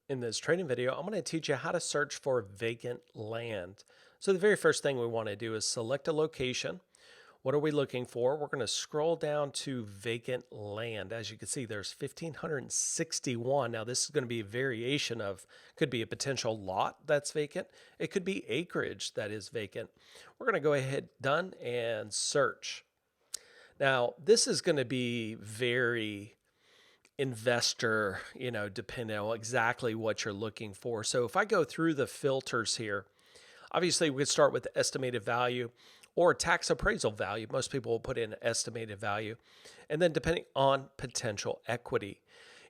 In this training video, I'm going to teach you how to search for vacant land. So the very first thing we want to do is select a location. What are we looking for? We're going to scroll down to vacant land. As you can see, there's 1,561. Now this is going to be a variation of, could be a potential lot that's vacant. It could be acreage that is vacant. We're going to go ahead, done, and search. Now this is going to be very investor, depending on exactly what you're looking for. So if I go through the filters here, obviously we could start with estimated value or tax appraisal value. Most people will put in estimated value. And then depending on potential equity,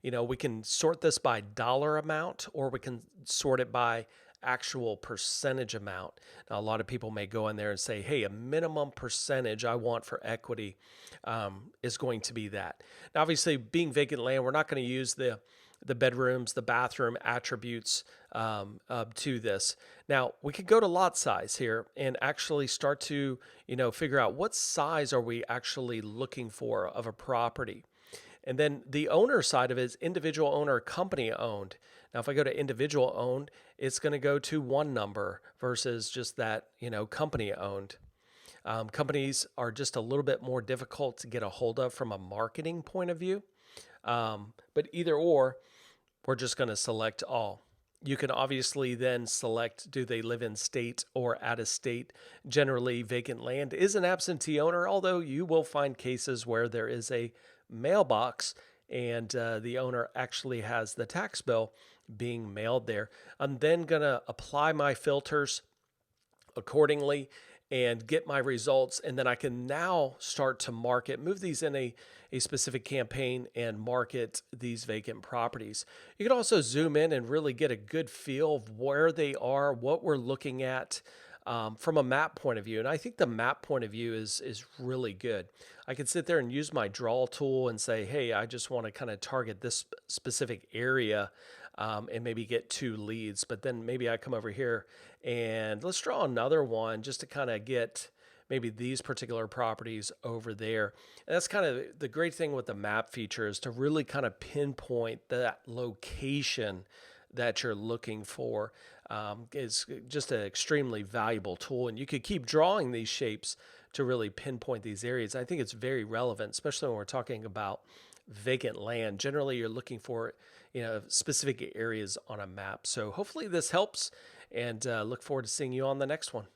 we can sort this by dollar amount or we can sort it by actual percentage amount. Now, a lot of people may go in there and say, hey, a minimum percentage I want for equity is going to be that. Now, obviously, being vacant land, we're not going to use the bedrooms, the bathroom attributes to this. Now, we could go to lot size here and actually start to, figure out what size are we actually looking for of a property. And then the owner side of it is individual owner, company owned. Now, if I go to individual owned, it's going to go to one number versus just that, company owned. Companies are just a little bit more difficult to get a hold of from a marketing point of view. But either or, we're just going to select all. You can obviously then select, do they live in state or out of state? Generally, vacant land is an absentee owner, although you will find cases where there is a mailbox and the owner actually has the tax bill being mailed there. I'm then going to apply my filters accordingly and get my results. And then I can now start to market, move these in a specific campaign and market these vacant properties. You can also zoom in and really get a good feel of where they are, what we're looking at from a map point of view. And I think the map point of view is really good. I can sit there and use my draw tool and say, hey, I just want to kind of target this specific area and maybe get 2 leads. But then maybe I come over here and let's draw another one just to kind of get maybe these particular properties over there. And that's kind of the great thing with the map feature is to really kind of pinpoint that location that you're looking for. Is just an extremely valuable tool. And you could keep drawing these shapes to really pinpoint these areas. I think it's very relevant, especially when we're talking about vacant land. Generally, you're looking for specific areas on a map. So hopefully this helps and look forward to seeing you on the next one.